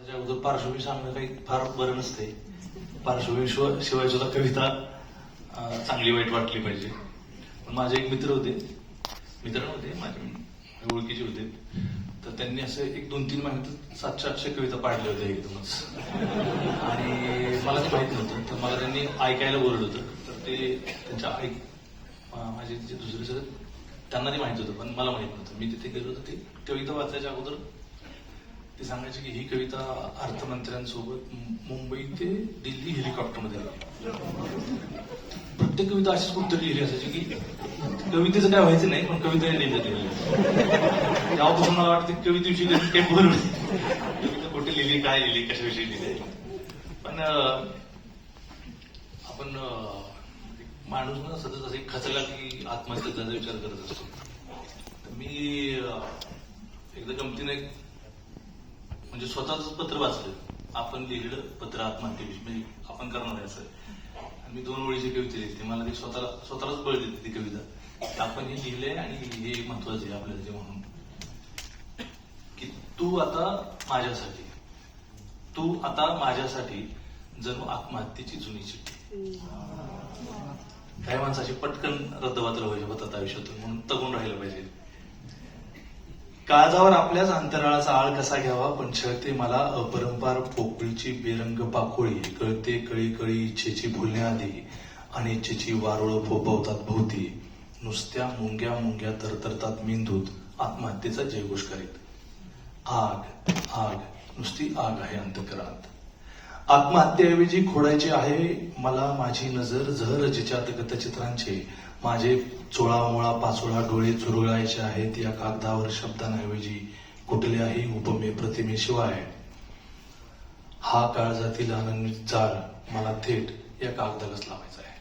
त्याच्या अगोदर पार्श्वभूमी सांगणं काही फार बरं नसते. पार्श्वभूमी शिवाय सुद्धा कविता चांगली वाईट वाटली पाहिजे. पण माझे एक मित्र नव्हते, माझे ओळखीचे होते. तर त्यांनी असं एक 2-3 महिन्यात 700-800 कविता पाडल्या होत्या एकदमच. आणि मला ते माहित नव्हतं, तर मला त्यांनी ऐकायला बोललं होतं. तर ते त्यांच्या माझे जे दुसरे सर त्यांना ते माहित होतं, पण मला माहित नव्हतं. मी तिथे गेलो होतो. ते कविता वाचायच्या अगोदर ते सांगायचे की ही कविता अर्थमंत्र्यांसोबत मुंबई ते दिल्ली हेलिकॉप्टरमध्ये लिहिली. प्रत्येक कविता अशीच कुठतरी लिहिली असायची की कवितेचं काय व्हायचं नाही, पण कविता लिहिली. तेव्हापासून मला वाटतं कवितेविषयी काही बोलू कविता कुठे लिहिली, काय लिहिली, कशाविषयी लिहिली. पण आपण माणूस ना सतत असे खचला की आत्महत्येचा विचार करत असतो. तर मी एकदा गमतीने म्हणजे स्वतःच पत्र वाचलं. आपण लिहिलेलं पत्र आत्महत्येविषयी, म्हणजे आपण करणार आहे असं. आणि मी 2 ओळीची कविता लिहिली. मला ती स्वतःलाच बळ देते ती कविता. आपण हे लिहिलंय आणि हे महत्वाचं आहे आपल्याला जे म्हणून की तू आता माझ्यासाठी जणू आत्महत्येची जुनी चिठ्ठी. काही माणसाची पटकन रद्दबातल व्हायचे होतात आयुष्यातून, म्हणून तगून राहिलं पाहिजे. काळजावर आपल्याच अंतराळाचा आळ कसा घ्यावा, पण छळते मला अपरंपार पोकळीची बेरंग पाकोळी. कळते कळी कळी इच्छेची भुलण्याआधी, आणि इच्छेची वारुळ फोपवतात भोवती. नुसत्या मुंग्या मुंग्या तरतरतात मेंदूत, आत्महत्येचा जयघोष करीत. आग आग नुसती आग आहे अंतकरात. आत्महत्येऐवजी खोडायची आहे मला माझी नजर. जहर जिच्यात गतचित्रांचे माझे चोळामोळा पाचोळा डोळे चुरगळायचे आहेत या कागदावर शब्दांऐवजी कुठल्याही उपमे प्रतिमेशिवाय. हा काळजातील अनन्वित जाळ मला थेट या कागदालाच लावायचा आहे.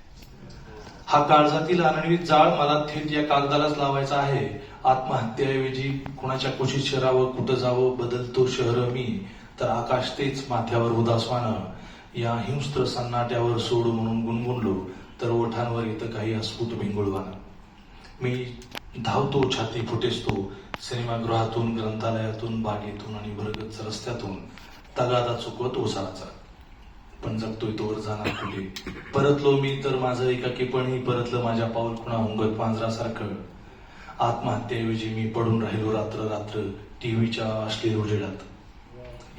हा काळजातील अनन्वित जाळ मला थेट या कागदालाच लावायचा आहे. आत्महत्येऐवजी कुणाच्या कुशीत शिरावं, कुठं जावं, बदलतो शहर मी, तर आकाश तेच माथ्यावर उदासवानं. या हिंस्त्र सन्नाट्यावर सोडू म्हणून गुणगुणलो, तर ओठांवर येतं काही अस्फुट भिंगुळवानं. मी धावतो छाती फुटेसतो सिनेमागृहातून, ग्रंथालयातून, बागेतून आणि भरगच्च रस्त्यातून, तगादा चुकवत ओसाराचा. पण जगतोय तोवर जाणार कुठे. परतलो मी तर माझं एकाकीपणही परतलं माझ्या पाऊल खुणा हुंगत मांजरासारखं. आत्महत्येऐवजी मी पडून राहिलो रात्र रात्र टीव्हीच्या अश्लील उजेडात.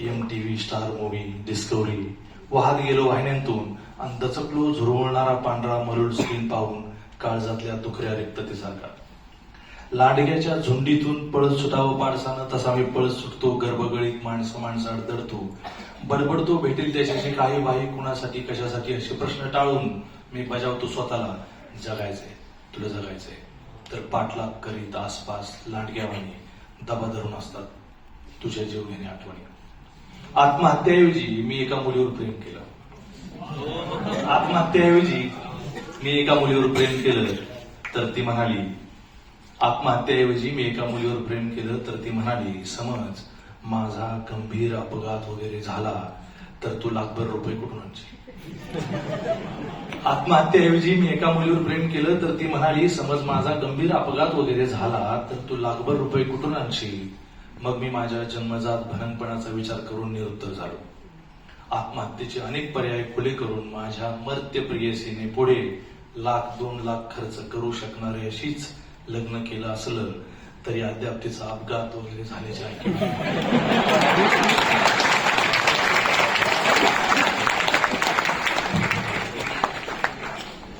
MTV, स्टार मूव्ही, डिस्कव्हरी वाहत गेलो वाहिन्यांतून, आणि दचकलो झुरवळणारा पांढरा मरुड स्क्रीन पाहून काळजातल्या दुखऱ्या रिक्ततेसारखा. लांडग्याच्या झुंडीतून पळत सुटावं पाडसानं, तसा मी पळत सुटतो गर्भगळीत. माणसं अडदडतो, बडबडतो भेटेल त्याच्याशी काही बाई कुणासाठी कशासाठी असे प्रश्न टाळून मी बजावतो स्वतःला, जगायचंय तुला जगायचंय. तर पाठलाग करीत आसपास लांडग्यावानी दबा धरून असतात तुझ्या जीव घेणे आठवणी. आत्महत्येऐवजी मी एका मुलीवर प्रेम केलं. आत्महत्येऐवजी मी एका मुलीवर प्रेम केलं तर ती म्हणाली. आत्महत्येऐवजी मी एका मुलीवर प्रेम केलं तर ती म्हणाली, समज माझा गंभीर अपघात वगैरे झाला तर तू लाखभर रुपये कुठून आणशील. आत्महत्येऐवजी मी एका मुलीवर प्रेम केलं तर ती म्हणाली, समज माझा गंभीर अपघात वगैरे झाला तर तू लाखभर रुपये कुठून आणशील. मग मी माझ्या जन्मजात भनंगपणाचा विचार करून निरुत्तर झालो. आत्महत्येचे अनेक पर्याय खुले करून माझ्या मर्त्य प्रियसीने पुढे 1,00,000-2 लाख खर्च करू शकणारे अशीच लग्न केलं असलं तरी अद्याप तिचा अपघात वगैरे झाल्याचे ऐकले.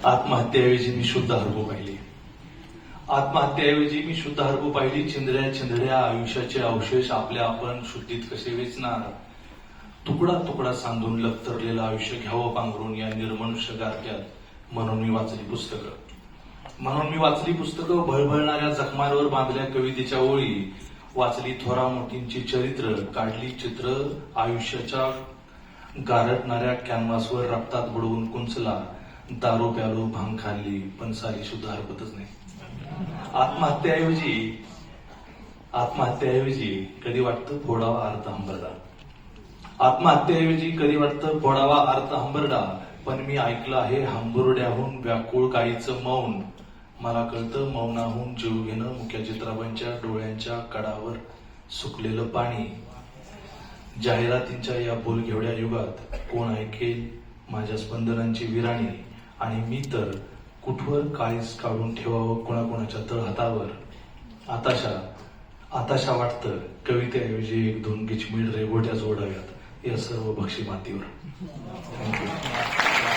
आत्महत्येऐवजी मी शुद्ध हरवू पाहिली. आत्महत्येऐवजी मी शुद्ध हरवू पाहिली. चिंधड्या आयुष्याचे अवशेष आपल्या आपण शुद्धीत कसे वेचणार. तुकडा तुकडा सांधून लपतरलेलं आयुष्य घ्यावं पांघरून या निर्मनुष्य गारट्यात. म्हणून मी वाचली पुस्तकं भळभळणाऱ्या जखमांवर बांधल्या कवितेच्या ओळी. वाचली थोरा मोठींची चरित्र, काढली चित्र आयुष्याच्या गारटणाऱ्या कॅनव्हासवर. रक्तात बुडवून कुंचला, दारू प्यालो, भांग खाल्ली, पण साली सुद्धा हरपतच नाही. आत्महत्येऐवजी कधी वाटतं फोडावा अर्थ हंबरडा. आत्महत्येऐवजी कधी वाटतं फोडावा अर्थ हंबरडा. पण मी ऐकलं आहे हंबुर्ड्याहून व्याकुळ काळीचं मौन. मला कळतं मौनाहून जीव घेणं मुख्या चित्राबांच्या डोळ्यांच्या कडावर सुकलेलं पाणी. जाहिरातींच्या या बोलघेवड्या युगात कोण ऐकेल माझ्या स्पंदनांची विराणी, आणि मी तर कुठवर काळीस काढून ठेवावं कोणाकोणाच्या तळहातावर. आताशा वाटतं कवितेऐवजी एक दोन गिचमीड रेघोट्या जोडाव्यात या सर्व बक्षी मातीवर. थँक्यू.